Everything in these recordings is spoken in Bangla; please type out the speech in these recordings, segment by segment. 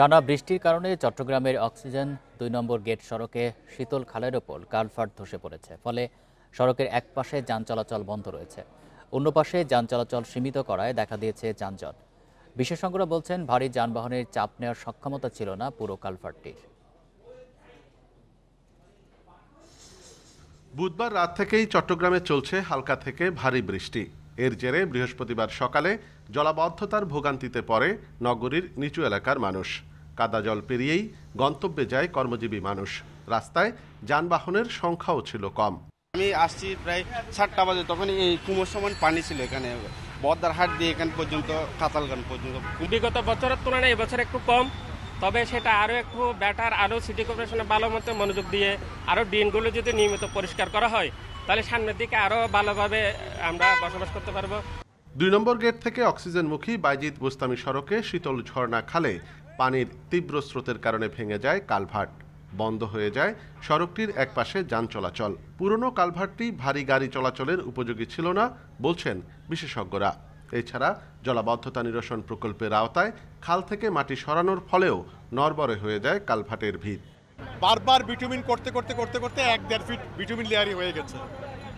টানা বৃষ্টির কারণে চট্টগ্রামের অক্সিজেন ২ নম্বর গেট সড়কে শীতল খালের ওপর কালভার্ট ধসে পড়েছে। ফলে সড়কের এক পাশে যান চলাচল বন্ধ রয়েছে, অন্য পাশে যান চলাচল সীমিত করায় দেখা দিয়েছে যানজট। বিশেষজ্ঞরা বলছেন, ভারী যানবাহনের চাপ নেওয়ার সক্ষমতা ছিল না পুরো কালভার্টটির। বুধবার রাত থেকেই চট্টগ্রামে চলছে হালকা থেকে ভারী বৃষ্টি। এর জেরে বৃহস্পতিবার সকালে জলাবদ্ধতার ভোগান্তিতে পড়ে নগরীর নিচু এলাকার মানুষ। কাদা জল পেরিয়েই গন্তব্যে যায় কর্মজীবী মানুষ। রাস্তায় যানবাহনের সংখ্যাও ছিল কম। আমি আসছি প্রায় 7টা বাজে, তখন এই কুমোর সমান পানি ছিল এখানে, বদ্দার হাট দিয়ে এখান পর্যন্ত, কাতালগান পর্যন্ত। বিগত বছরের তুলনায় এবছর একটু কম, তবে সেটা আরও একটু বেটার, আরও সিটি কর্পোরেশনে ভালো মতো মনোযোগ দিয়ে আরও ড্রেনগুলো যদি নিয়মিত পরিষ্কার করা হয়, তাহলে সামনের দিকে আরও ভালোভাবে আমরা বসবাস করতে পারবো। ২ নম্বর গেট থেকে অক্সিজেনমুখী বাইজিদ বোস্তামি সড়কে শীতল ঝর্ণা খালে পানির তীব্র স্রোতের কারণে ভেঙে যায় কালভার্ট। বন্ধ হয়ে যায় সড়কটির একপাশে যান চলাচল। পুরনো কালভার্টটি ভারী গাড়ি চলাচলের উপযোগী ছিল না বলছেন বিশেষজ্ঞরা। এছাড়া জলাবদ্ধতা নিরসন প্রকল্পের আওতায় খাল থেকে মাটি সরানোর ফলেও নড়বড়ে হয়ে যায় কালভার্টের ভিত। বারবার বিটুমিন করতে 1-1.5 ফিট বিটুমিন লেয়ারি হয়ে গেছে।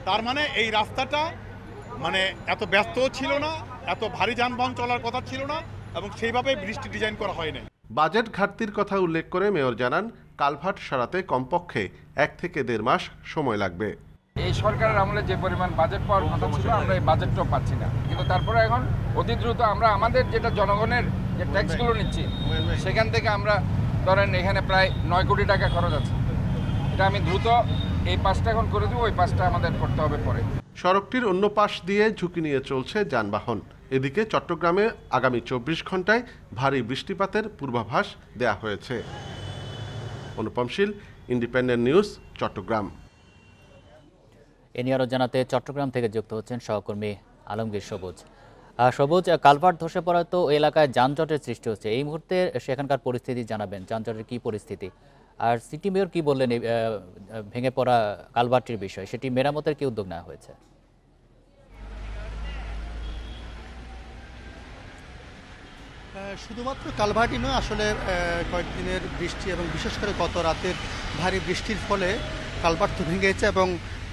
তার মানে এই রাস্তাটা এত ব্যস্তও ছিল না, এত ভারী যানবাহন চলার কথা ছিল না, এবং সেইভাবে বৃষ্টি ডিজাইন করা হয় নাই। বাজেট ঘাটতির কথা উল্লেখ করে মেয়র জানান, কালভার্ট সারাতে কমপক্ষে 1 থেকে 1.5 মাস সময় লাগবে। এই সরকারের আমলে যে পরিমাণ বাজেট পাওয়ার কথা ছিল, আমরা এই বাজেটটাও পাচ্ছি না। কিন্তু তারপরে এখন অতি দ্রুত আমরা আমাদের যেটা জনগণের যে ট্যাক্সগুলো নিচ্ছি, সেখান থেকে আমরা ধরেন এখানে প্রায় 9 কোটি টাকা খরচ আছে। এটা আমি দ্রুত এই পাশটা এখন করে দেবো, ওই পাশটা আমাদের করতে হবে পরে। সড়কটির অন্য পাশ দিয়ে ঝুঁকি নিয়ে চলছে যানবাহন। এদিকে চট্টগ্রামে আগামী 24 ঘন্টায় ভারী বৃষ্টিপাতের পূর্বাভাস দেয়া হয়েছে। অনুপম শীল, ইন্ডিপেন্ডেন্ট নিউজ, চট্টগ্রাম। এ নিয়ে আরও জানাতে চট্টগ্রাম থেকে যুক্ত হচ্ছেন সহকর্মী আলমগীর সবুজ। সবুজ, কালভার্ট ধসে পড়ায় তো এলাকায় যানজটের সৃষ্টি হচ্ছে। এই মুহূর্তে সেখানকার পরিস্থিতি জানাবেন, যানজটের কি পরিস্থিতি? আর সিটি মেয়র কি বললেন ভেঙে পড়া কালভার্টটির বিষয়, সেটি মেরামতের কি উদ্যোগ নেওয়া হয়েছে? শুধুমাত্র কালভার্টই নয়, আসলে কয়েকদিনের বৃষ্টি এবং বিশেষ করে গত রাতের ভারী বৃষ্টির ফলে কালভার্ট তো ভেঙেছে এবং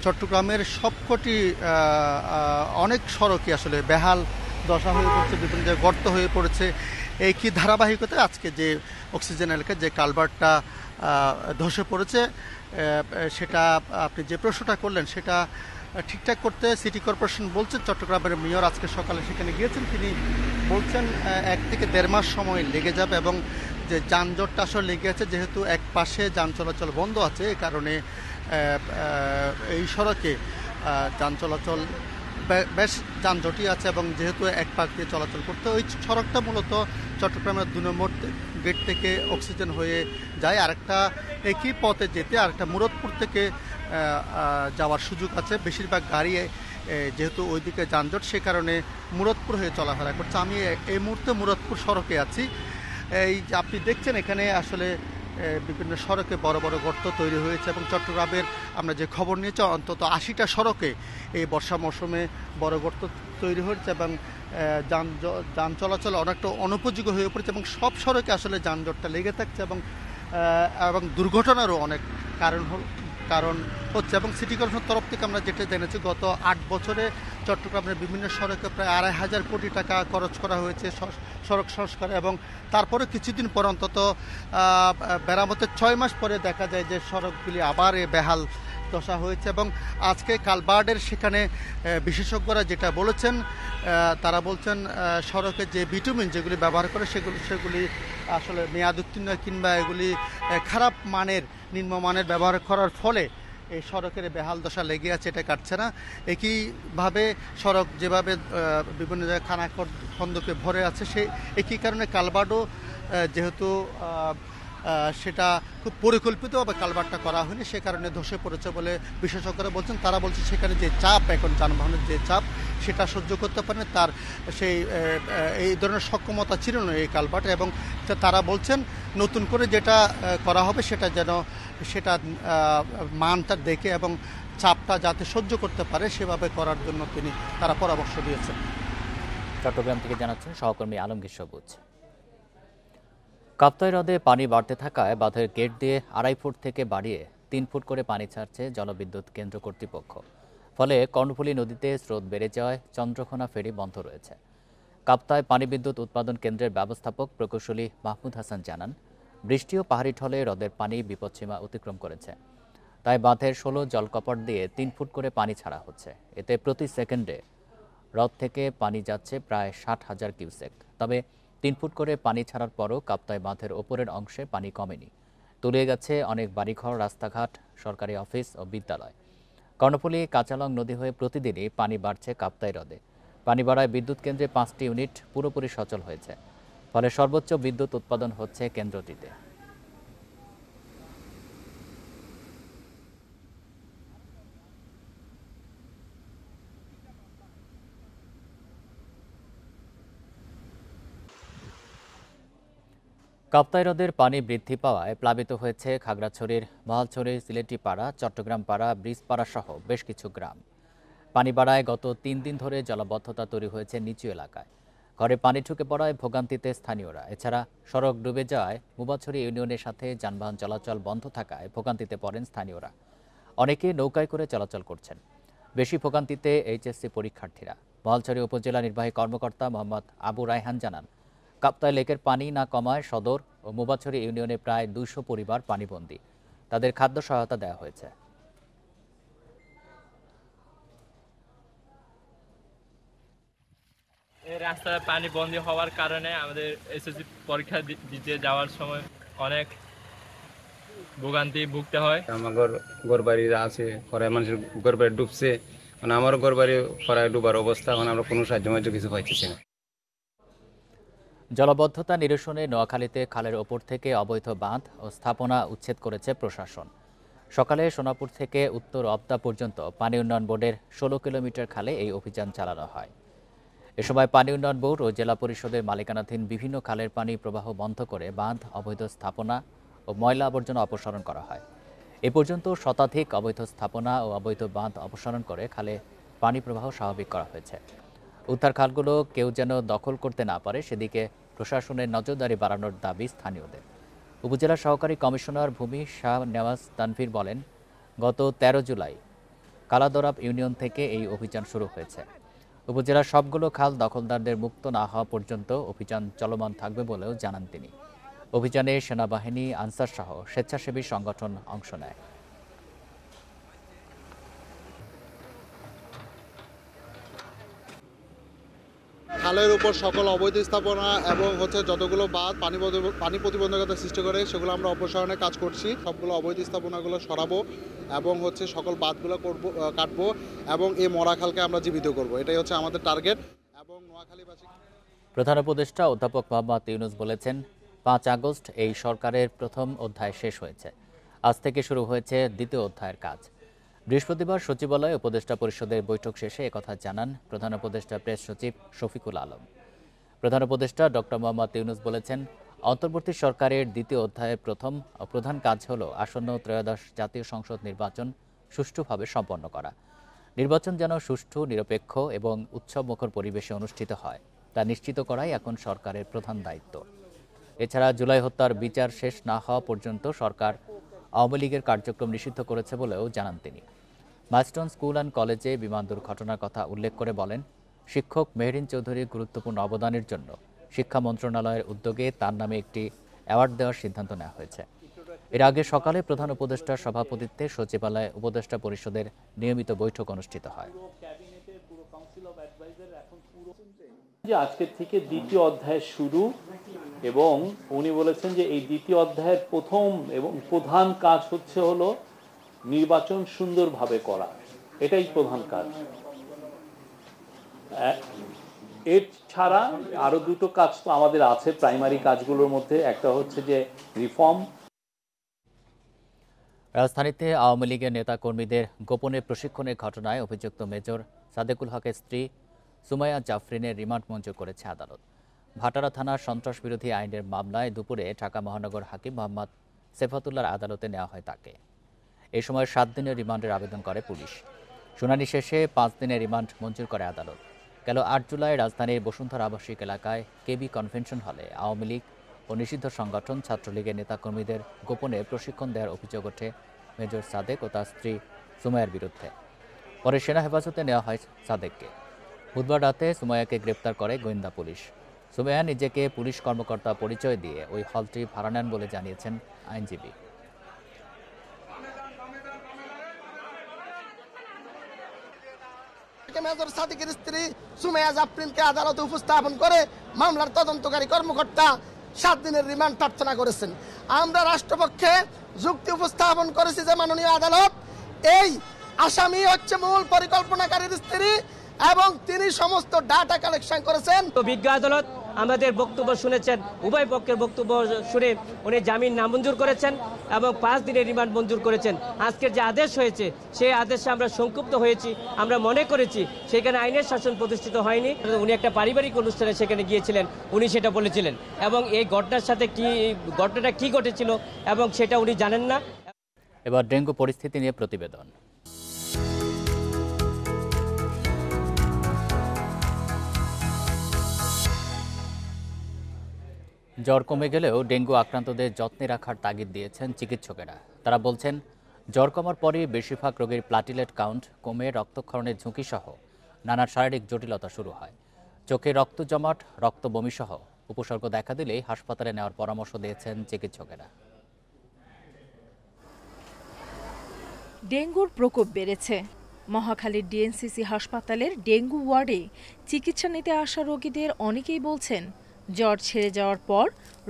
চট্টগ্রামের সবকটি অনেক সড়কই আসলে বেহাল দশা হয়ে পড়ছে, বিভিন্ন জায়গায় গর্ত হয়ে পড়েছে। এই কি ধারাবাহিকতায় আজকে যে অক্সিজেন এলাকায় যে কালভার্টটা ধসে পড়েছে, সেটা আপনি যে প্রশ্নটা করলেন সেটা ঠিকঠাক করতে সিটি কর্পোরেশন বলছেন, চট্টগ্রামের মেয়র আজকে সকালে সেখানে গিয়েছেন, তিনি বলছেন 1 থেকে 1.5 মাস সময় লেগে যাবে এবং যে যানজটটা আসলে লেগে আছে, যেহেতু এক পাশে যান চলাচল বন্ধ আছে, এ কারণে এই সড়কে যান চলাচল বেশ যানজটই আছে এবং যেহেতু এক পাশ দিয়ে চলাচল করতে, ওই সড়কটা মূলত চট্টগ্রামের 2 নম্বর গেট থেকে অক্সিজেন হয়ে যায়। আরেকটা একই পথে যেতে আরেকটা মুরাদপুর থেকে যাওয়ার সুযোগ আছে। বেশিরভাগ গাড়ি যেহেতু ওইদিকে যানজট, সে কারণে মুরাদপুর হয়ে চলাফেরা করছে। আমি এই মুহূর্তে মুরাদপুর সড়কে আছি। এই যে আপনি দেখছেন, এখানে আসলে বিভিন্ন সড়কে বড় বড় গর্ত তৈরি হয়েছে এবং চট্টগ্রামের আমরা যে খবর নিয়েছি, অন্তত 80টা সড়কে এই বর্ষা মৌসুমে বড় গর্ত তৈরি হয়েছে এবং যান চলাচল অনেকটা অনুপযোগী হয়ে পড়েছে এবং সব সড়কে আসলে যানজটটা লেগে থাকছে এবং দুর্ঘটনারও অনেক কারণ হচ্ছে। এবং সিটি কর্পোরেশনের তরফ থেকে আমরা যেটা জেনেছি, গত 8 বছরে চট্টগ্রামের বিভিন্ন সড়কে প্রায় 2,500 কোটি টাকা খরচ করা হয়েছে সড়ক সংস্কারে, এবং তারপরে কিছুদিন পর অন্তত মেরামতের 6 মাস পরে দেখা যায় যে সড়কগুলি আবার বেহাল দশা হয়েছে। এবং আজকে কালভার্টের সেখানে বিশেষজ্ঞরা যেটা বলেছেন, তারা বলছেন সড়কে যে বিটুমিন যেগুলি ব্যবহার করে সেগুলি আসলে মেয়াদ উত্তীর্ণ কিংবা এগুলি খারাপ মানের, নিম্নমানের ব্যবহার করার ফলে এই সড়কের বেহাল দশা লেগে আছে, এটা কাটছে না। একইভাবে সড়ক যেভাবে বিভিন্ন জায়গায় খানা খন্দকে ভরে আছে, সেই একই কারণে কালভার্টও যেহেতু সেটা খুব পরিকল্পিতভাবে কালভার্টটা করা হয়নি, সে কারণে ধসে পড়েছে বলে বিশেষজ্ঞরা বলছেন। তারা বলছে সেখানে যে চাপ, এখন যানবাহনের যে চাপ, সেটা সহ্য করতে পারেন, তার এই ধরনের সক্ষমতা ছিল না এই কালভার্টে। এবং তারা বলছেন নতুন করে যেটা করা হবে সেটা মানটা দেখে এবং চাপটা যাতে সহ্য করতে পারে সেভাবে করার জন্য তারা পরামর্শ দিয়েছেন। চট্টগ্রাম থেকে জানাচ্ছেন সহকর্মী আলমগীর সবুজ। কাপ্তাই হ্রদে পানি বাড়তে থাকায় বাঁধের গেট দিয়ে 2.5 ফুট থেকে বাড়িয়ে 3 ফুট করে পানি ছাড়ছে জলবিদ্যুৎ কেন্দ্র কর্তৃপক্ষ। ফলে কর্ণফুলী নদীতে স্রোত বেড়ে যাওয়ায় চন্দ্রকোনা ফেরি বন্ধ রয়েছে। কাপ্তাই পানি বিদ্যুৎ উৎপাদন কেন্দ্রের ব্যবস্থাপক প্রকৌশলী মাহমুদ হাসান জানান, বৃষ্টি ও পাহাড়ি ঢলে হ্রদের পানি বিপদসীমা অতিক্রম করেছে। তাই বাঁধের 16 জলকপাট দিয়ে 3 ফুট করে পানি ছাড়া হচ্ছে। এতে প্রতি সেকেন্ডে হ্রদ থেকে পানি যাচ্ছে প্রায় 60,000 কিউসেক। তবে 3 ফুট করে পানি ছাড়ার পরও কাপ্তাই বাঁধের ওপরের অংশে পানি কমেনি। তলিয়ে গেছে অনেক বাড়িঘর, রাস্তাঘাট, সরকারি অফিস ও বিদ্যালয়। কর্ণফুলী কাঁচালং নদী হয়ে প্রতিদিনই পানি বাড়ছে কাপ্তাই হ্রদে। পানি বাড়ায় বিদ্যুৎ কেন্দ্রে 5টি ইউনিট পুরোপুরি সচল হয়েছে। ফলে সর্বোচ্চ বিদ্যুৎ উৎপাদন হচ্ছে কেন্দ্রটিতে। কাপ্তাই হ্রদের পানি বৃদ্ধি পাওয়ায় প্লাবিত হয়েছে খাগড়াছড়ির মহালছড়ির সিলেটিপাড়া, চট্টগ্রাম পাড়া, ব্রিজপাড়া সহ বেশ কিছু গ্রাম। পানি বাড়ায় গত 3 দিন ধরে জলাবদ্ধতা তৈরি হয়েছে নিচু এলাকায়। ঘরে পানি ঢুকে পড়ায় ভোগান্তিতে স্থানীয়রা। এছাড়া সড়ক ডুবে যাওয়ায় মুবাছড়ি ইউনিয়নের সাথে যানবাহন চলাচল বন্ধ থাকায় ভোগান্তিতে পড়েন স্থানীয়রা। অনেকে নৌকায় করে চলাচল করছেন। বেশি ভোগান্তিতে এইচএসসি পরীক্ষার্থীরা। মহালছড়ি উপজেলা নির্বাহী কর্মকর্তা মোহাম্মদ আবু রায়হান জানান, কাপ্তাই লেকের পানি না কমায় সদর ও মুবাছড়ি ইউনিয়নে প্রায় 200 পরিবার পানিবন্দী। তাদের খাদ্য সহায়তা দেওয়া হয়েছে। এই রাস্তায় পানি বন্ধ হওয়ার কারণে আমাদের এসএসসি পরীক্ষা দিতে যাওয়ার সময় অনেক ভোগান্তি ভুগতে হয়। আমার ঘর বাড়ি আছে, খরায় মানুষের ঘর বাড়ি ডুবছে, মানে আমার ঘর বাড়ি খরায় ডুবার অবস্থা। এখন আমরা কোনো সাহায্য কিছু পাইতেছি না। জলাবদ্ধতা নিরসনে নোয়াখালীতে খালের ওপর থেকে অবৈধ বাঁধ ও স্থাপনা উচ্ছেদ করেছে প্রশাসন। সকালে সোনাপুর থেকে উত্তর অবদা পর্যন্ত পানি উন্নয়ন বোর্ডের 16 কিলোমিটার খালে এই অভিযান চালানো হয়। এ সময় পানি উন্নয়ন বোর্ড ও জেলা পরিষদের মালিকানাধীন বিভিন্ন খালের পানি প্রবাহ বন্ধ করে বাঁধ, অবৈধ স্থাপনা ও ময়লা আবর্জনা অপসারণ করা হয়। এ পর্যন্ত শতাধিক অবৈধ স্থাপনা ও অবৈধ বাঁধ অপসারণ করে খালে পানি প্রবাহ স্বাভাবিক করা হয়েছে। উদ্ধার খালগুলো কেউ যেন দখল করতে না পারে সেদিকে প্রশাসনের নজরদারি বাড়ানোর দাবি স্থানীয়দের। উপজেলা সহকারী কমিশনার ভূমি শাহ নেওয়াজ তানভীর বলেন, গত 13 জুলাই কালাদরাব ইউনিয়ন থেকে এই অভিযান শুরু হয়েছে। উপজেলার সবগুলো খাল দখলদারদের মুক্ত না হওয়া পর্যন্ত অভিযান চলমান থাকবে বলেও জানান তিনি। অভিযানে সেনাবাহিনী, আনসার সহ স্বেচ্ছাসেবী সংগঠন অংশ নেয়। খালের উপর সকল অবৈধ স্থাপনা এবং যতগুলো বাঁধ পানি প্রতিবন্ধকতা সৃষ্টি করে সেগুলো আমরা অপসারণের কাজ করছি। সবগুলো অবৈধ স্থাপনাগুলো সরাবো এবং সকল বাঁধগুলো কাটবো এবং এই মরা খালকে আমরা জীবিত করব। এটাই হচ্ছে আমাদের টার্গেট। এবং নোয়াখালীবাসী। প্রধান উপদেষ্টা অধ্যাপক মোহাম্মদ ইউনূস বলেছেন, 5 আগস্ট এই সরকারের প্রথম অধ্যায় শেষ হয়েছে। আজ থেকে শুরু হয়েছে দ্বিতীয় অধ্যায়ের কাজ। বৃহস্পতিবার সচিবালয়ে উপদেষ্টা পরিষদের বৈঠক শেষে একথা জানান প্রধান উপদেষ্টা প্রেস সচিব শফিকুল আলম। প্রধান উপদেষ্টা ডক্টর মোহাম্মদ ইউনূস বলেছেন, অন্তর্বর্তী সরকারের দ্বিতীয় অধ্যায়ের প্রথম ও প্রধান কাজ হল আসন্ন ত্রয়োদশ জাতীয় সংসদ নির্বাচন সুষ্ঠুভাবে সম্পন্ন করা। নির্বাচন যেন সুষ্ঠু, নিরপেক্ষ এবং উৎসবমুখর পরিবেশে অনুষ্ঠিত হয় তা নিশ্চিত করাই এখন সরকারের প্রধান দায়িত্ব। এছাড়া জুলাই হত্যার বিচার শেষ না হওয়া পর্যন্ত সরকার আওয়ামী লীগের কার্যক্রম নিষিদ্ধ করেছে বলেও জানান তিনি। মাইলস্টোন স্কুল অ্যান্ড কলেজে বিমান দুর্ঘটনার কথা উল্লেখ করে বলেন, শিক্ষক মেহরিন চৌধুরীর গুরুত্বপূর্ণ অবদানের জন্য শিক্ষা মন্ত্রণালয়ের উদ্যোগে তার নামে একটি অ্যাওয়ার্ড দেওয়ার সিদ্ধান্ত নেওয়া হয়েছে। এর আগে সকালে প্রধান উপদেষ্টার সভাপতিত্বে সচিবালয়ে উপদেষ্টা পরিষদের নিয়মিত বৈঠক অনুষ্ঠিত হয়। আজকের থেকে দ্বিতীয় অধ্যায় শুরু এবং উনি বলেছেন যে এই দ্বিতীয় অধ্যায়ের প্রথম এবং প্রধান কাজ হলো নির্বাচন সুন্দরভাবে করা। এটাই প্রধান কাজ। এর ছাড়া আরো দুটো কাজ তো আমাদের আছে প্রাইমারি কাজগুলোর মধ্যে। একটা হচ্ছে যে রিফর্ম। রাজধানীতে আওয়ামী লীগের নেতাকর্মীদের গোপনে প্রশিক্ষণের ঘটনায় অভিযুক্ত মেজর সাদেকুল হকের স্ত্রী সুমাইয়া জাফরিনের রিমান্ড মঞ্জুর করেছে আদালত। ভাটারা থানার সন্ত্রাস বিরোধী আইনের মামলায় দুপুরে ঢাকা মহানগর হাকিম মোহাম্মদ সেফাতুল্লাহর আদালতে নেওয়া হয় তাকে। এই সময় 7 দিনের রিমান্ডের আবেদন করে পুলিশ। শুনানি শেষে 5 দিনের রিমান্ড মঞ্জুর করে আদালত। গেল 8 জুলাই রাজধানীর বসুন্ধরা আবাসিক এলাকায় কেবি কনভেনশন হলে আওয়ামী লীগ ও ও নিষিদ্ধ সংগঠন ছাত্রলীগের নেতাকর্মীদের গোপনে প্রশিক্ষণ দেওয়ার অভিযোগ ওঠে মেজর সাদেক ও তার স্ত্রী সুমাইয়ার বিরুদ্ধে। পরে সেনা হেফাজতে নেওয়া হয় সাদেককে। বুধবার রাতে সুমাইয়াকে গ্রেপ্তার করে গোয়েন্দা পুলিশ। সুমাইয়া নিজেকে পুলিশ কর্মকর্তা পরিচয় দিয়ে ওই হলটি ভাড়া নেন বলে জানিয়েছেন আইনজীবী। মেজর সাদিকের স্ত্রী সুমাইয়া জাফরিনকে আদালতে উপস্থাপন করে মামলার তদন্তকারী কর্মকর্তা 7 দিনের রিমান্ড প্রার্থনা করেছেন। আমরা রাষ্ট্রপক্ষে যুক্তি উপস্থাপন করেছি যে মাননীয় আদালত, এই আসামি হচ্ছে মূল পরিকল্পনাকারীর স্ত্রী এবং তিনি সমস্ত ডাটা কালেকশন করেছেন। বিজ্ঞ আদালত আমাদের বক্তব্য শুনেছেন, উভয় পক্ষের বক্তব্য শুনে উনি জামিন নামঞ্জুর করেছেন এবং 5 দিনের রিমান্ড মঞ্জুর করেছেন। আজকের যে আদেশ হয়েছে সেই আদেশে আমরা সংক্ষুব্ধ হয়েছি। আমরা মনে করেছি সেখানে আইনের শাসন প্রতিষ্ঠিত হয়নি। উনি একটা পারিবারিক অনুষ্ঠানে সেখানে গিয়েছিলেন, উনি সেটা বলেছিলেন এবং এই ঘটনার সাথে ঘটনাটা কি ঘটেছিল এবং সেটা উনি জানেন না। এবার ডেঙ্গু পরিস্থিতি নিয়ে প্রতিবেদন। জ্বর কমে গেলেও ডেঙ্গু আক্রান্তদের যত্নে রাখার তাগিদ দিয়েছেন চিকিৎসকেরা। তারা বলছেন, জ্বর কমার পরই বেশিরভাগ রোগীর প্লাটিলেট কাউন্ট কমে রক্তক্ষরণের ঝুঁকি সহ নানা শারীরিক জটিলতা শুরু হয়। চোখে রক্ত জমাট, রক্ত বমি সহ উপসর্গ দেখা দিলেই হাসপাতালে নেওয়ার পরামর্শ দিয়েছেন চিকিৎসকেরা। ডেঙ্গুর প্রকোপ বেড়েছে। মহাখালীর ডিএনসিসি হাসপাতালের ডেঙ্গু ওয়ার্ডে চিকিৎসা নিতে আসা রোগীদের অনেকেই বলছেন, জ্বর ছেড়ে যাওয়ার পর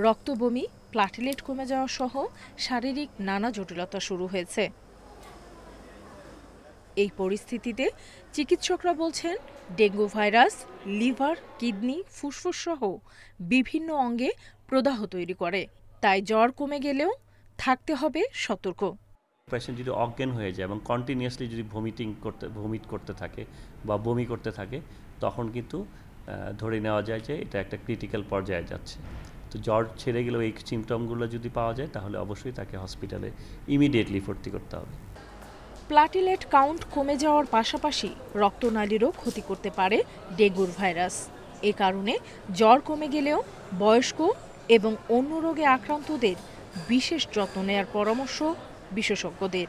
রক্তবমি, প্লাটিলেট কমে যাওয়া সহ শারীরিক নানা জটিলতা শুরু হয়েছে। এই পরিস্থিতিতে চিকিৎসকরা বলছেন, ডেঙ্গু ভাইরাস লিভার, কিডনি, ফুসফুস সহ বিভিন্ন অঙ্গে প্রদাহ তৈরি করে। তাই জ্বর কমে গেলেও থাকতে হবে সতর্ক। পেশেন্ট যদি অজ্ঞান হয়ে যায় এবং কন্টিনিউয়াসলি যদি ভমিট করতে থাকে বা বমি করতে থাকে, তখন কিন্তু ধরে নেওয়া যায় যে এটা একটা ক্রিটিক্যাল পর্যায়ে যাচ্ছে। তো জ্বর ছেড়ে গেলেও এই সিমটমগুলো যদি পাওয়া যায় তাহলে অবশ্যই তাকে হসপিটালে ইমিডিয়েটলি ভর্তি করতে হবে। প্লাটিলেট কাউন্ট কমে যাওয়ার পাশাপাশি রক্তনালীরও ক্ষতি করতে পারে ডেঙ্গুর ভাইরাস। এ কারণে জ্বর কমে গেলেও বয়স্ক এবং অন্য রোগে আক্রান্তদের বিশেষ যত্ন নেওয়ার পরামর্শ বিশেষজ্ঞদের।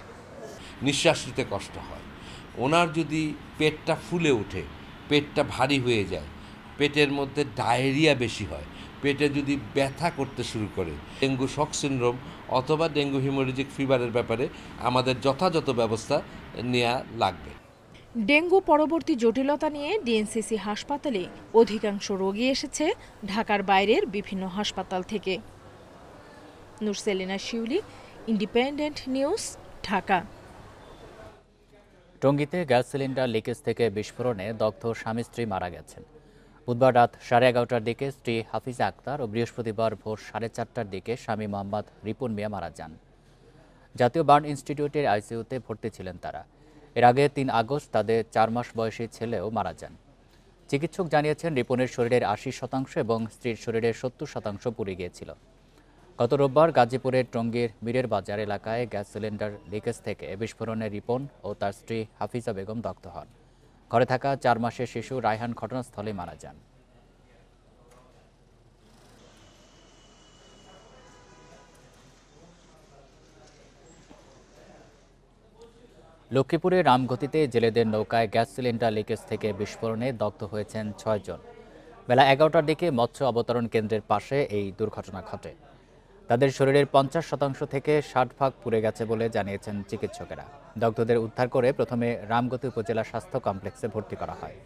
নিঃশ্বাস নিতে কষ্ট হয়, ওনার যদি পেটটা ফুলে ওঠে, পেটটা ভারী হয়ে যায়, পেটের মধ্যে ডায়রিয়া বেশি হয়, পেটে যদি ব্যথা করতে শুরু করে, ডেঙ্গু শক সিনড্রোম অথবা ডেঙ্গু হিমোরেজিক ফিভারের ব্যাপারে আমাদের যথাযথ ব্যবস্থা নেওয়া লাগবে। ডেঙ্গু পরবর্তী জটিলতা নিয়ে ডিএনসিসি হাসপাতালে অধিকাংশ রোগী এসেছে ঢাকার বাইরের বিভিন্ন হাসপাতাল থেকে। নুরসেলিনা শিউলি, independent news, Dhaka. টঙ্গীতে gas cylinder leakage থেকে বিস্ফোরণে দগ্ধ স্বামী স্ত্রী মারা গেছেন। বুধবার রাত 11:30টার দিকে স্ত্রী হাফিজা আক্তার ও বৃহস্পতিবার ভোর 4:30টার দিকে স্বামী মোহাম্মদ রিপুন মিয়া মারা যান। জাতীয় বার্ন ইনস্টিটিউটের আইসিইউতে ভর্তি ছিলেন তারা। এর আগে 3 আগস্ট তাদের 4 মাস বয়সী ছেলেও মারা যান। চিকিৎসক জানিয়েছেন, রিপুনের শরীরের 80% এবং স্ত্রীর শরীরের 70% পুড়ে গিয়েছিল। গত রোববার গাজীপুরের টঙ্গীর মীরের বাজার এলাকায় গ্যাস সিলিন্ডার লিকেজ থেকে বিস্ফোরণে রিপন ও তার স্ত্রী হাফিজা বেগম দগ্ধ হন। ঘরে থাকা 4 মাসের শিশু রায়হান ঘটনাস্থলে মারা যান। লক্ষ্মীপুরে রামগতিতে জেলেদের নৌকায় গ্যাস সিলিন্ডার লিকেজ থেকে বিস্ফোরণে দগ্ধ হয়েছেন 6 জন। বেলা 11টার দিকে মৎস্য অবতরণ কেন্দ্রের পাশে এই দুর্ঘটনা ঘটে। তাদের শরীরের 50% থেকে 60% পুড়ে গেছে বলে জানিয়েছেন চিকিৎসকেরা। দগ্ধদের উদ্ধার করে প্রথমে রামগতি উপজেলা স্বাস্থ্য কমপ্লেক্সে ভর্তি করা হয়।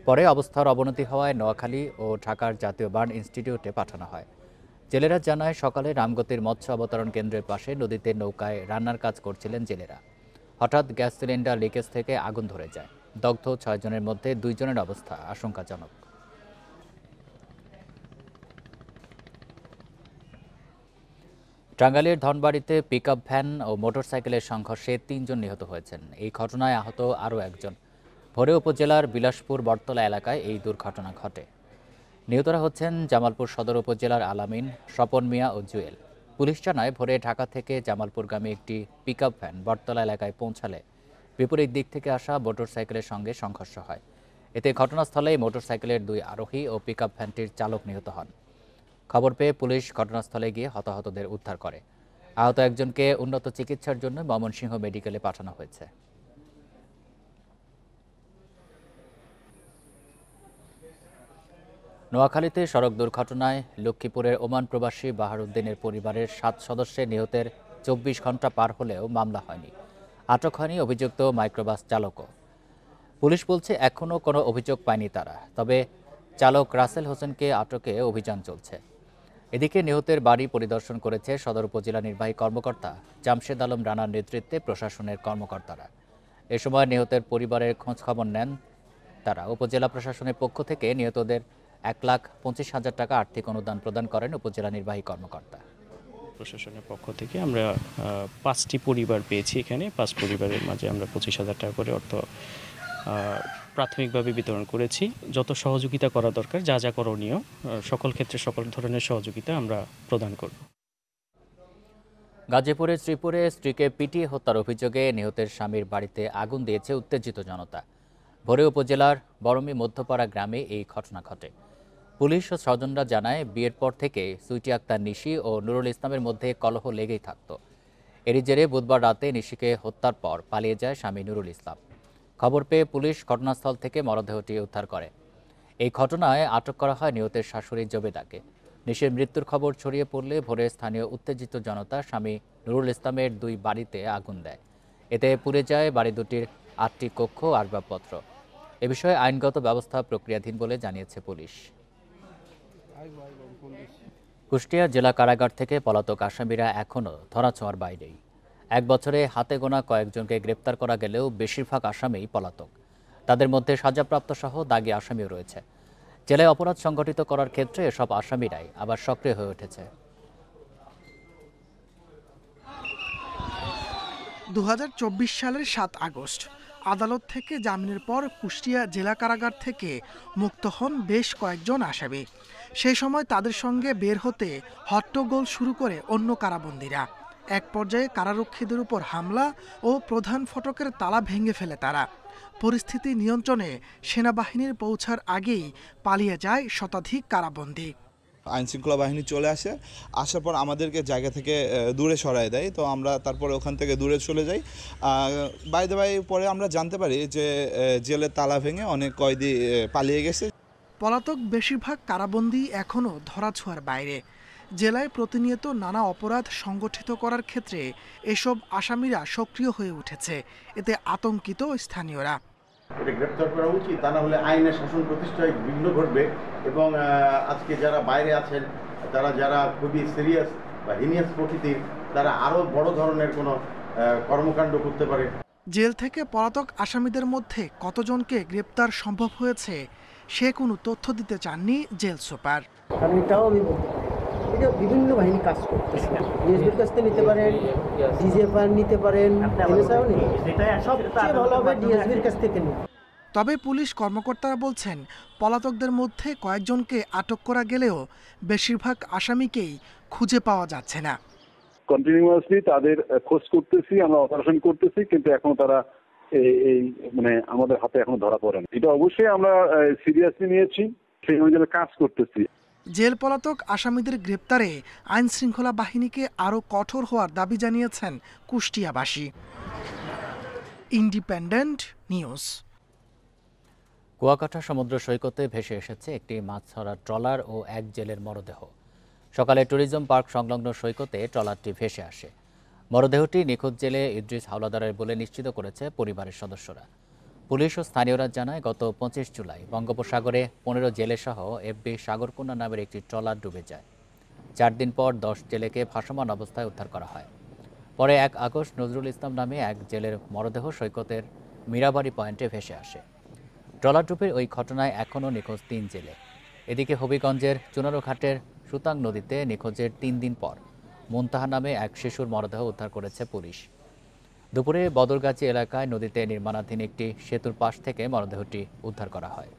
পরে অবস্থার অবনতি হওয়ায় নোয়াখালী ও ঢাকার জাতীয় বার্ন ইনস্টিটিউটে পাঠানো হয়। জেলেরা জানায়, সকালে রামগতির মৎস্য অবতরণ কেন্দ্রের পাশে নদীতে নৌকায় রান্নার কাজ করছিলেন জেলেরা। হঠাৎ গ্যাস সিলিন্ডার লিকেজ থেকে আগুন ধরে যায়। দগ্ধ 6 জনের মধ্যে 2 জনের অবস্থা আশঙ্কাজনক। টাঙ্গাইলের ধনবাড়িতে পিকআপ ভ্যান ও মোটরসাইকেলের সংঘর্ষে 3 জন নিহত হয়েছেন। এই ঘটনায় আহত আরও 1 জন। ভোরে উপজেলার বিলাসপুর বটতলা এলাকায় এই দুর্ঘটনা ঘটে। নিহতরা হচ্ছেন জামালপুর সদর উপজেলার আলামিন, স্বপন মিয়া ও জুয়েল। পুলিশ জানায়, ভোরে ঢাকা থেকে জামালপুরগামী একটি পিকআপ ভ্যান বটতলা এলাকায় পৌঁছালে বিপরীত দিক থেকে আসা মোটরসাইকেলের সঙ্গে সংঘর্ষ হয়। এতে ঘটনাস্থলেই মোটরসাইকেলের 2 আরোহী ও পিকআপ ভ্যানটির চালক নিহত হন। খবর পেয়ে পুলিশ ঘটনাস্থলে গিয়ে হতাহতদের উদ্ধার করে। আহত একজনকে উন্নত চিকিৎসার জন্য ময়মনসিংহ মেডিকেলে পাঠানো হয়েছে। নোয়াখালীতে সড়ক দুর্ঘটনায় লক্ষ্মীপুরের ওমান প্রবাসী বাহারউদ্দিনের পরিবারের 7 সদস্যের নিহতের 24 ঘন্টা পার হলেও মামলা হয়নি। আটক হয়নি অভিযুক্ত মাইক্রোবাস চালকও। পুলিশ বলছে এখনও কোনো অভিযোগ পায়নি তারা, তবে চালক রাসেল হোসেনকে আটকে অভিযান চলছে। এদিকে নিহতের বাড়ি পরিদর্শন করেছে সদর উপজেলা নির্বাহী কর্মকর্তা জামশেদ আলম রানার নেতৃত্বে প্রশাসনের কর্মকর্তারা। এ সময় নিহতের পরিবারের খোঁজখবর নেন তারা। উপজেলা প্রশাসনের পক্ষ থেকে নিহতদের 1,25,000 টাকা আর্থিক অনুদান প্রদান করেন উপজেলা নির্বাহী কর্মকর্তা। প্রশাসনের পক্ষ থেকে আমরা 5টি পরিবার পেয়েছি। এখানে 5 পরিবারের মাঝে আমরা 25,000 টাকা করে অর্থ প্রাথমিকভাবে বিতরণ করেছি। যত সহযোগিতা করা দরকার, যা যা করণীয়, সকল ক্ষেত্রে সকল ধরনের সহযোগিতা আমরা প্রদান করব। গাজীপুরের শ্রীপুরে স্ত্রীকে পিটিয়ে হত্যার অভিযোগে নিহতের স্বামীর বাড়িতে আগুন দিয়েছে উত্তেজিত জনতা। ভোরে উপজেলার বরমী মধ্যপাড়া গ্রামে এই ঘটনা ঘটে। পুলিশ ও স্বজনরা জানায়, বিয়ের পর থেকে সুইটি আক্তার নিশি ও নুরুল ইসলামের মধ্যে কলহ লেগেই থাকত। এরই জেরে বুধবার রাতে নিশিকে হত্যার পর পালিয়ে যায় স্বামী নুরুল ইসলাম। খবর পেয়ে পুলিশ ঘটনাস্থল থেকে মরদেহটি উদ্ধার করে। এই ঘটনায় আটক করা হয় নিহতের শাশুড়ি জবেদাকে। নিশির মৃত্যুর খবর ছড়িয়ে পড়লে ভোরে স্থানীয় উত্তেজিত জনতা স্বামী নুরুল ইসলামের 2 বাড়িতে আগুন দেয়। এতে পুড়ে যায় বাড়ি দুটির 8টি কক্ষ ও আসবাবপত্র। এ বিষয়ে আইনগত ব্যবস্থা প্রক্রিয়াধীন বলে জানিয়েছে পুলিশ। কুষ্টিয়া জেলা কারাগার থেকে পলাতক আসামিরা এখনও ধরাছোঁয়ার বাইরেই। 1 বছরে হাতে গোনা কয়েকজনকে গ্রেপ্তার করা গেলেও বেশিরভাগ আসামিই পলাতক। তাদের মধ্যে সাজাপ্রাপ্ত সহ দাগী আসামিও রয়েছে। জেলায় অপরাধ সংগঠিত করার ক্ষেত্রে এসব আসামিরাই আবার সক্রিয় হয়ে উঠেছে। 2024 সালের 7 আগস্ট আদালত থেকে জামিনের পর কুষ্টিয়া জেলা কারাগার থেকে মুক্ত হন বেশ কয়েকজন আসামি। সেই সময় তাদের সঙ্গে বের হতে হট্টগোল শুরু করে অন্য কারাবন্দীরা। এক পর্যায়ে কারারক্ষীদের উপর হামলা ও প্রধান ফটকের তালা ভেঙে ফেলে তারা। পরিস্থিতি নিয়ন্ত্রণে সেনাবাহিনীর পৌঁছার আগেই পালিয়ে যায় শতাধিক কারাবন্দী। আইনশৃঙ্খলা বাহিনী চলে আসে, আসার পর আমাদেরকে জায়গা থেকে দূরে সরায় দেয়। তো আমরা তারপরে ওখান থেকে দূরে চলে যাই। বাই দ্য বাই পরে আমরা জানতে পারি যে জেলের তালা ভেঙে অনেক কয়েদি পালিয়ে গেছে। পলাতক বেশিরভাগ কারাবন্দী এখনও ধরাছোঁয়ার বাইরে। জেলায় প্রতিনিয়ত নানা অপরাধ সংগঠিত করার ক্ষেত্রে এসব আসামিরা সক্রিয় হয়ে উঠেছে। এতে আতঙ্কিত স্থানীয়রা। গ্রেপ্তার করা উচিত, তা না হলে আইনের শাসন প্রতিষ্ঠায় বিঘ্ন ঘটবে এবং আজকে যারা বাইরে আছেন যারা খুবই সিরিয়াস বা হিনিয়াস প্রকৃতির, তারা আরও বড় ধরনের কোনো কর্মকাণ্ড করতে পারে। জেল থেকে পলাতক আসামিদের মধ্যে কতজনকে গ্রেপ্তার সম্ভব হয়েছে সে কোনো তথ্য দিতে চাননি জেল সুপার। কারণ এটাও আমি বলতে পারি, এটা বিভিন্ন বাহিনী কাজ করতেছে। ডিএসবির কাছ থেকে নিতে পারেন, ডিজিএফআই নিতে পারেন, সবচেয়ে ভালো হবে ডিএসবির কাছ থেকে নিতে। তবে পুলিশ কর্মকর্তারা বলছেন, পলাতকদের মধ্যে কয়েকজনকে আটক করা গেলেও বেশিরভাগ আসামিকেই খুঁজে পাওয়া যাচ্ছে না। কন্টিনিউয়াসলি তাদের খোঁজ করতেছি, আমরা অপারেশন করতেছি, কিন্তু এখনো তারা এই আমাদের হাতে এখনো ধরা পড়ে না। এটা অবশ্যই আমরা সিরিয়াসলি নিয়েছি, সেই অনুযায়ী কাজ করতেছি। জেল পলাতক আসামিদের গ্রেপ্তারে আইন শৃঙ্খলা বাহিনীকে আরও কঠোর হওয়ার দাবি জানিয়েছেন কুষ্টিয়াবাসী। Independent news. কুয়াকাটা সমুদ্র সৈকতে ভেসে এসেছে একটি মাছ ধরার ট্রলার ও এক জেলের মরদেহ। সকালে ট্যুরিজম পার্ক সংলগ্ন সৈকতে ট্রলারটি ভেসে আসে। মরদেহটি নিখোঁজ জেলে ইদ্রিস হাওলাদারের বলে নিশ্চিত করেছে পরিবারের সদস্যরা। পুলিশ ও স্থানীয়রা জানায়, গত 25 জুলাই বঙ্গোপসাগরে 15 জেলেসহ এফবি সাগরকন্যা নামের একটি ট্রলার ডুবে যায়। 4 দিন পর 10 জেলেকে ভাসমান অবস্থায় উদ্ধার করা হয়। পরে 1 আগস্ট নজরুল ইসলাম নামে এক জেলের মরদেহ সৈকতের মীরাবাড়ি পয়েন্টে ভেসে আসে। ট্রলার ডুবের ওই ঘটনায় এখনও নিখোঁজ 3 জেলে। এদিকে হবিগঞ্জের চুনারুঘাটের সুতাং নদীতে নিখোঁজের 3 দিন পর মুনতাহা নামে এক শিশুর মরদেহ উদ্ধার করেছে পুলিশ। দুপুরে বদরগাছি এলাকায় নদীতে নির্মাণাধীন একটি সেতুর পাশ থেকে মরদেহটি উদ্ধার করা হয়।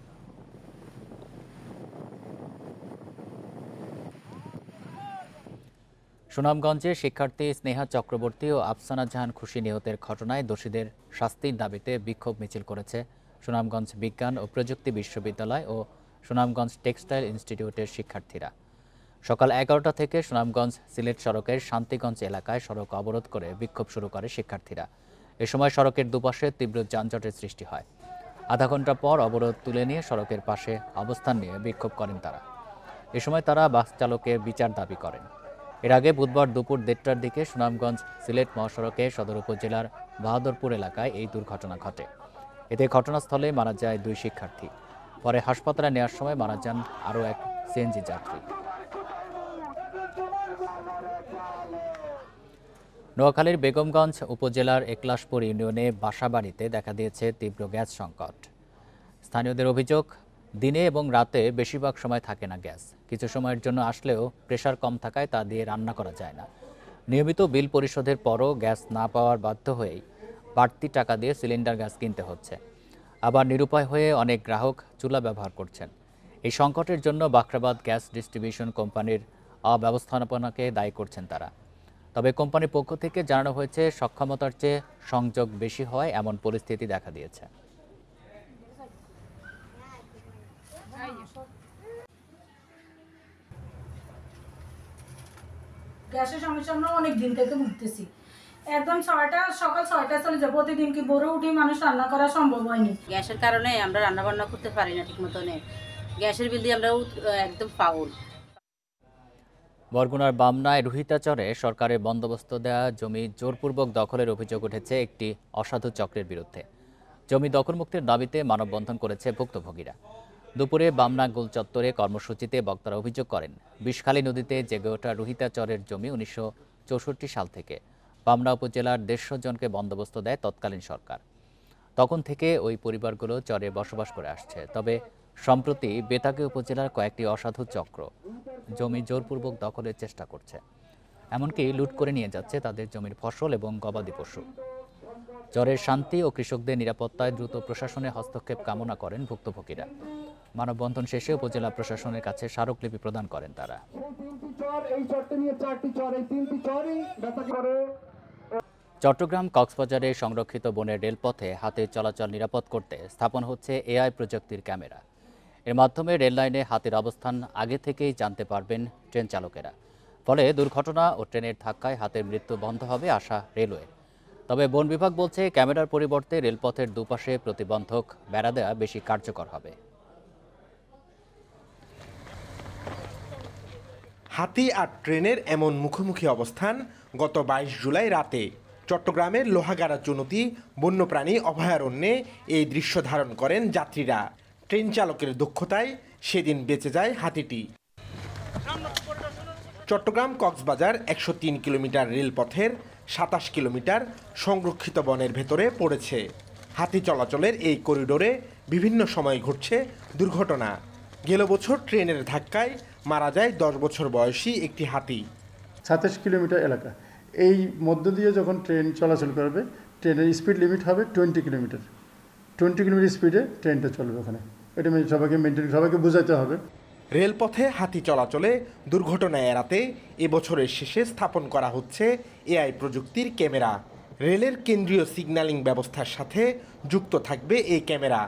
সুনামগঞ্জে শিক্ষার্থী স্নেহা চক্রবর্তী ও আফসানা জাহান খুশি নিহতের ঘটনায় দোষীদের শাস্তির দাবিতে বিক্ষোভ মিছিল করেছে সুনামগঞ্জ বিজ্ঞান ও প্রযুক্তি বিশ্ববিদ্যালয় ও সুনামগঞ্জ টেক্সটাইল ইনস্টিটিউটের শিক্ষার্থীরা। সকাল 11টা থেকে সুনামগঞ্জ সিলেট সড়কের শান্তিগঞ্জ এলাকায় সড়ক অবরোধ করে বিক্ষোভ শুরু করে শিক্ষার্থীরা। এ সময় সড়কের দুপাশে তীব্র যানজটের সৃষ্টি হয়। আধা ঘন্টা পর অবরোধ তুলে নিয়ে সড়কের পাশে অবস্থান নিয়ে বিক্ষোভ করেন তারা। এ সময় তারা বাস চালকের বিচার দাবি করেন। এর আগে বুধবার দুপুর 1:30টার দিকে সুনামগঞ্জ সিলেট মহাসড়কে সদর উপজেলার বাহাদুরপুর এলাকায় এই দুর্ঘটনা ঘটে। এতে ঘটনাস্থলে মারা যায় 2 শিক্ষার্থী। পরে হাসপাতালে নেওয়ার সময় মারা যান আরও এক সিএনজি যাত্রী। নোয়াখালীর বেগমগঞ্জ উপজেলার একলাশপুর ইউনিয়নে বাসাবাড়িতে দেখা দিয়েছে তীব্র গ্যাস সংকট। স্থানীয়দের অভিযোগ, দিনে এবং রাতে বেশিরভাগ সময় থাকে না গ্যাস। কিছু সময়ের জন্য আসলেও প্রেসার কম থাকায় তা দিয়ে রান্না করা যায় না। নিয়মিত বিল পরিশোধের পরও গ্যাস না পাওয়ার বাধ্য হয়েই বাড়তি টাকা দিয়ে সিলিন্ডার গ্যাস কিনতে হচ্ছে। আবার নিরুপায় হয়ে অনেক গ্রাহক চুলা ব্যবহার করছেন। এই সংকটের জন্য বাখরাবাদ গ্যাস ডিস্ট্রিবিউশন কোম্পানির অব্যবস্থাপনাকে দায়ী করছেন তারা। তবে কোম্পানির পক্ষ থেকে জানানো হয়েছে সক্ষমতার চেয়ে সংযোগ বেশি হয় এমন পরিস্থিতি দেখা দিয়েছে। গ্যাসের সমস্যা আমরা অনেক দিন থেকে ভুগতেছি। একদম সকাল 6টা চলে যায়, প্রতিদিন কি ভোরে উঠে মানুষ রান্না করা সম্ভব হয়নি। গ্যাসের কারণে আমরা রান্না বান্না করতে পারি না ঠিক মতন। গ্যাসের বিল দিয়ে আমরা একদম ফাউল। বরগুনার বামনায় রুহিতাচরে সরকারের বন্দোবস্ত দেওয়া জমি জোরপূর্বক দখলের অভিযোগ উঠেছে একটি অসাধু চক্রের বিরুদ্ধে। জমি দখলমুক্তির দাবিতে মানববন্ধন করেছে ভুক্তভোগীরা। দুপুরে বামনা গোল চত্বরে কর্মসূচিতে বক্তারা অভিযোগ করেন, বিষখালী নদীতে জেগে ওঠা রুহিতাচরের জমি 1964 সাল থেকে বামনা উপজেলার 150 জনকে বন্দোবস্ত দেয় তৎকালীন সরকার। তখন থেকে ওই পরিবারগুলো চরে বসবাস করে আসছে। তবে সম্প্রতি বেতাগী উপজেলার কয়েকটি অসাধু চক্র জমি জোরপূর্বক দখলের চেষ্টা করছে, এমনকি লুট করে নিয়ে যাচ্ছে তাদের জমির ফসল এবং গবাদি পশু। চরের শান্তি ও কৃষকদের নিরাপত্তায় দ্রুত প্রশাসনের হস্তক্ষেপ কামনা করেন ভুক্তভোগীরা। মানববন্ধন শেষে উপজেলা প্রশাসনের কাছে স্মারকলিপি প্রদান করেন তারা। চট্টগ্রাম কক্সবাজারে সংরক্ষিত বনের রেলপথে হাতির চলাচল নিরাপদ করতে স্থাপন হচ্ছে এআই প্রযুক্তির ক্যামেরা। এর মাধ্যমে রেল লাইনে হাতির অবস্থান আগে থেকেই জানতে পারবেন ট্রেন চালকেরা। ফলে দুর্ঘটনা ও ট্রেনের ধাক্কায় হাতির মৃত্যু বন্ধ হবে আশা রেলওয়ে। তবে বন বিভাগ বলছে ক্যামেরার পরিবর্তে রেলপথের দুপাশে প্রতিবন্ধক বেড়া দেওয়া বেশি কার্যকর হবে। হাতি আর ট্রেনের এমন মুখোমুখি অবস্থান গত 22 জুলাই রাতে চট্টগ্রামের লোহাগাড়া চুনতি বন্যপ্রাণী অভয়ারণ্যে এই দৃশ্য ধারণ করেন যাত্রীরা। ট্রেন চালকের দক্ষতায় সেদিন বেঁচে যায় হাতিটি। চট্টগ্রাম কক্সবাজার 103 কিলোমিটার রেলপথের 27 কিলোমিটার সংরক্ষিত বনের ভেতরে পড়েছে। হাতি চলাচলের এই করিডোরে বিভিন্ন সময় ঘটছে দুর্ঘটনা। গেল বছর ট্রেনের ধাক্কায় মারা যায় 10 বছর বয়সী একটি হাতি। 27 কিলোমিটার এলাকা, এই মধ্য দিয়ে যখন ট্রেন চলাচল করবে, ট্রেনের স্পিড লিমিট হবে 20 কিলোমিটার। 20 কিলোমিটার স্পিডে ট্রেনটা চলবে ওখানে। এটা সবাইকে বোঝাতে হবে। রেলপথে হাতি চলাচলে দুর্ঘটনা এড়াতে এবছরের শেষে স্থাপন করা হচ্ছে এআই প্রযুক্তির ক্যামেরা। রেলের কেন্দ্রীয় সিগন্যালিং ব্যবস্থার সাথে যুক্ত থাকবে এই ক্যামেরা।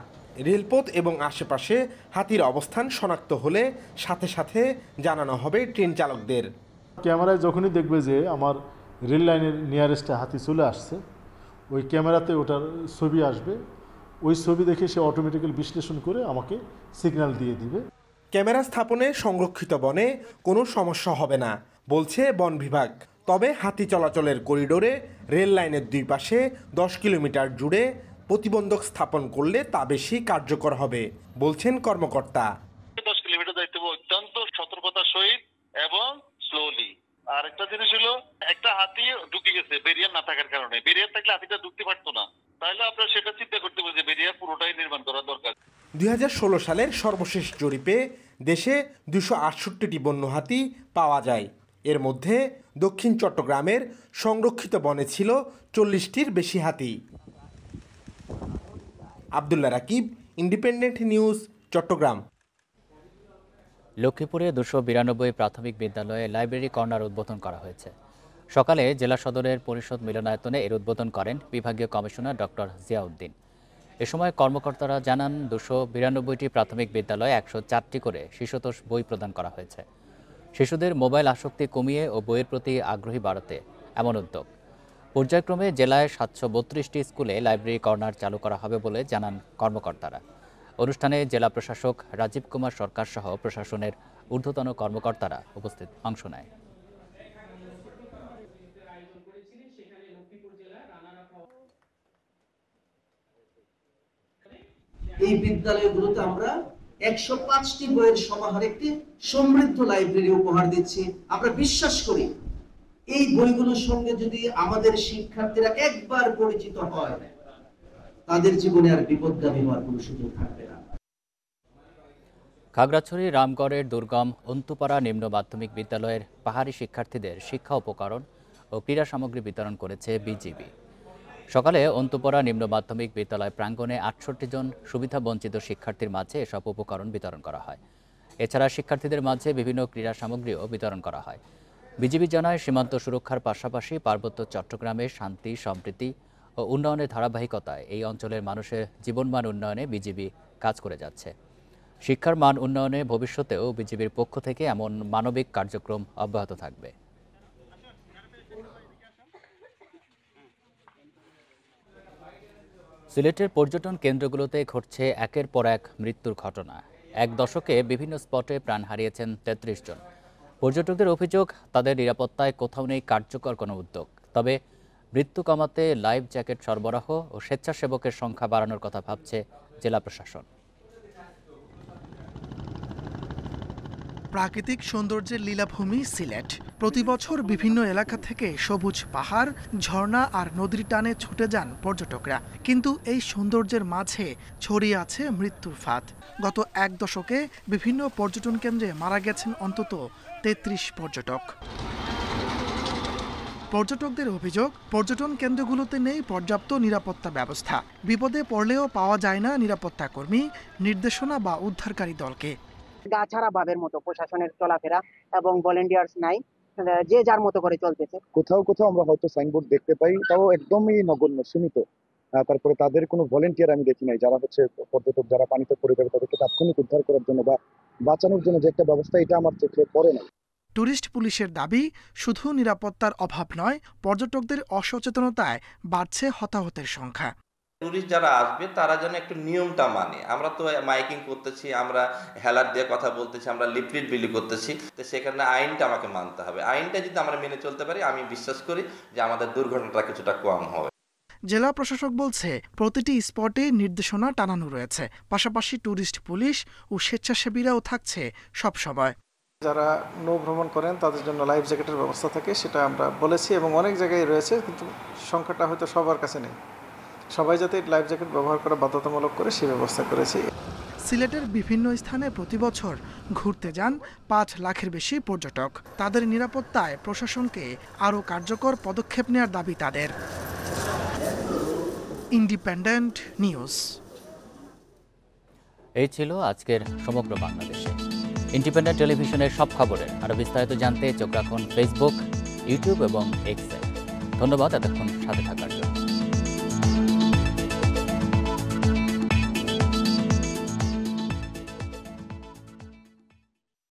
রেলপথ এবং আশেপাশে হাতির অবস্থান শনাক্ত হলে সাথে সাথে জানানো হবে ট্রেন চালকদের। ক্যামেরায় যখনই দেখবে যে আমার রেল লাইনের নিয়ারেস্টে হাতি চলে আসছে, ওই ক্যামেরাতে ওটার ছবি আসবে। ওই ছবি দেখে সে অটোমেটিক্যালি বিশ্লেষণ করে আমাকে সিগন্যাল দিয়ে দিবে। ক্যামেরা স্থাপনে সংরক্ষিত বনে কোনো সমস্যা হবে না বলছে বন বিভাগ। তবে হাতি চলাচলের করিডোরে রেল লাইনের দুই পাশে 10 কিলোমিটার জুড়ে প্রতিবন্ধক স্থাপন করলে তা বেশি কার্যকর হবে বলছেন কর্মকর্তা। 10 কিলোমিটার যাইতে হবে অত্যন্ত সতর্কতার সহিত এবং স্লোলি। আর একটা জিনিস হলো, একটা হাতি ঢুকে গেছে ব্যারিয়ার না থাকার কারণে। ব্যারিয়ার থাকলে হাতিটা ঢুকতে পারতো না। তাহলে আপনার সেটা চিন্তা করতে হবে যে ব্যারিয়ার পুরোটাই নির্মাণ করা দরকার। 2016 সালের সর্বশেষ জরিপে দেশে 268টি বন্য হাতি পাওয়া যায়। এর মধ্যে দক্ষিণ চট্টগ্রামের সংরক্ষিত বনে ছিল 40টির বেশি হাতি। Abdullah Rakib, independent news, Chattogram. লক্ষ্মীপুরে 292 প্রাথমিক বিদ্যালয়ে লাইব্রেরি কর্নার উদ্বোধন করা হয়েছে। সকালে জেলা সদরের পরিষদ মিলনায়তনে এর উদ্বোধন করেন বিভাগীয় কমিশনার ডক্টর জিয়াউদ্দিন। এ সময় কর্মকর্তারা জানান 292টি প্রাথমিক বিদ্যালয়ে 104টি করে শিশুতোষ বই প্রদান করা হয়েছে। শিশুদের মোবাইল আসক্তি কমিয়ে ও বইয়ের প্রতি আগ্রহী বাড়াতে এমন উদ্যোগ। পর্যায়ক্রমে জেলায় 732টি স্কুলে লাইব্রেরি কর্নার চালু করা হবে বলে জানান কর্মকর্তারা। অনুষ্ঠানে জেলা প্রশাসক রাজীব কুমার সরকার সহ প্রশাসনের ঊর্ধ্বতন কর্মকর্তারা অংশ নেয়। এই বিদ্যালয়গুলোতে আমরা 105টি বইয়ের সমাহার একটি সমৃদ্ধ লাইব্রেরি উপহার দিচ্ছি। আমরা বিশ্বাস করি এই বইগুলোর সঙ্গে যদি আমাদের শিক্ষার্থীরা একবার পরিচিত হয়, তাদের জীবনে আর বিপদগামী হওয়ার কোনো সুযোগ থাকবে না। খাগড়াছড়ি রামগড়ের দুর্গম অন্তুপাড়া নিম্ন মাধ্যমিক বিদ্যালয়ের পাহাড়ি শিক্ষার্থীদের শিক্ষা উপকরণ ও ক্রীড়া সামগ্রী বিতরণ করেছে বিজিবি। সকালে অন্তুপাড়া নিম্ন মাধ্যমিক বিদ্যালয় প্রাঙ্গণে 68 জন সুবিধাবঞ্চিত শিক্ষার্থীর মাঝে এসব উপকরণ বিতরণ করা হয়। এছাড়া শিক্ষার্থীদের মাঝে বিভিন্ন ক্রীড়া সামগ্রীও বিতরণ করা হয়। বিজিবি জানায়, সীমান্ত সুরক্ষার পাশাপাশি পার্বত্য চট্টগ্রামে শান্তি, সম্প্রীতি ও উন্নয়নের ধারাবাহিকতায় এই অঞ্চলের মানুষের জীবনমান উন্নয়নে বিজিবি কাজ করে যাচ্ছে। শিক্ষার মান উন্নয়নে ভবিষ্যতেও বিজিবির পক্ষ থেকে এমন মানবিক কার্যক্রম অব্যাহত থাকবে। সিলেটের পর্যটন কেন্দ্রগুলোতে ঘটছে একের পর এক মৃত্যুর ঘটনা। এক দশকে বিভিন্ন স্পটে প্রাণ হারিয়েছেন 33 জন। পর্যটকদের অভিযোগ, তাদের নিরাপত্তায় কোথাও নেই কার্যকর কোনো উদ্যোগ। তবে মৃত্যু কমাতে লাইফ জ্যাকেট সরবরাহ ও স্বেচ্ছাসেবকের সংখ্যা বাড়ানোর কথা ভাবছে জেলা প্রশাসন। প্রাকৃতিক সৌন্দর্যের লীলাভূমি সিলেট। প্রতি বছর বিভিন্ন এলাকা থেকে সবুজ পাহাড়, ঝর্ণা আর নদীর টানে ছুটে যান পর্যটকরা, কিন্তু এই সৌন্দর্যের মাঝে ছড়িয়ে আছে মৃত্যুর ফাঁদ। গত এক দশকে বিভিন্ন পর্যটন কেন্দ্রে মারা গেছেন অন্তত 33 পর্যটক। পর্যটকদের অভিযোগ, পর্যটন কেন্দ্রগুলোতে নেই পর্যাপ্ত নিরাপত্তা ব্যবস্থা। বিপদে পড়লেও পাওয়া যায় না নিরাপত্তা কর্মী, নির্দেশনা বা উদ্ধারকারী দলকে। গাছাড়া ভাবের মতো প্রশাসনের চলাফেরা এবং ভলেন্টিয়ার্স নাই, যে যার মতো করে চলতেছে। কোথাও কোথাও আমরা হয়তো সাইনবোর্ড দেখতে পাই, তাও একদমই নগণ্য, সীমিত। তারপরে তাদের কোনো ভলেন্টিয়ার আমি দেখি নাই, যারা হচ্ছে পর্যটক যারা পানিতে পড়ে যাবে তাদেরকে তাৎক্ষণিক উদ্ধার করার জন্য বা বাঁচানোর জন্য যে একটা ব্যবস্থা, এটা আমার চোখে পড়ে না। টুরিস্ট পুলিশের দাবি, শুধু নিরাপত্তার অভাব নয়, পর্যটকদের অসচেতনতায় বাড়ছে হতাহতের সংখ্যা। টুরিস্ট যারা আসবে তারা যেন একটু নিয়মটা মানে। আমরা তো মাইকিং করতেছি, আমরা হেলার দিয়ে কথা বলতেছি, আমরা লিফলেট বিলি করতেছি, তো সেখানে আইনটা আমাকে মানতে হবে। আইনটা যদি আমরা মেনে চলতে পারি, আমি বিশ্বাস করি যে আমাদের দুর্ঘটনাটা কিছুটা কম হবে। জেলা প্রশাসক বলছে, প্রতিটি স্পটে নির্দেশনা টানানো রয়েছে, পাশাপাশি টুরিস্ট পুলিশ ও স্বেচ্ছাসেবীরাও থাকছে সব সময়। যারা নৌ ভ্রমণ করেন তাদের জন্য লাইফ জ্যাকেটের ব্যবস্থা থাকে, সেটা আমরা বলেছি এবং অনেক জায়গায় রয়েছে, কিন্তু সংখ্যাটা হয়তো সবার কাছে নেই। সবাই যাতে লাইফ জ্যাকেট ব্যবহার করা বাধ্যতামূলক করে সেই ব্যবস্থা করেছি। সিলেটের বিভিন্ন স্থানে প্রতি বছর ঘুরতে যান 5 লাখের বেশি পর্যটক। তাদের নিরাপত্তায় প্রশাসনকে আরও কার্যকর পদক্ষেপ নেওয়ার দাবি তাদের। Independent news. এই ছিল আজকের সমগ্র বাংলাদেশে ইন্ডিপেন্ডেন্ট টেলিভিশনের সব খবরের আরও বিস্তারিত জানতে চোখ রাখুন ফেসবুক, ইউটিউব এবং এক্সে। ধন্যবাদ এতক্ষণ সাথে থাকার জন্য।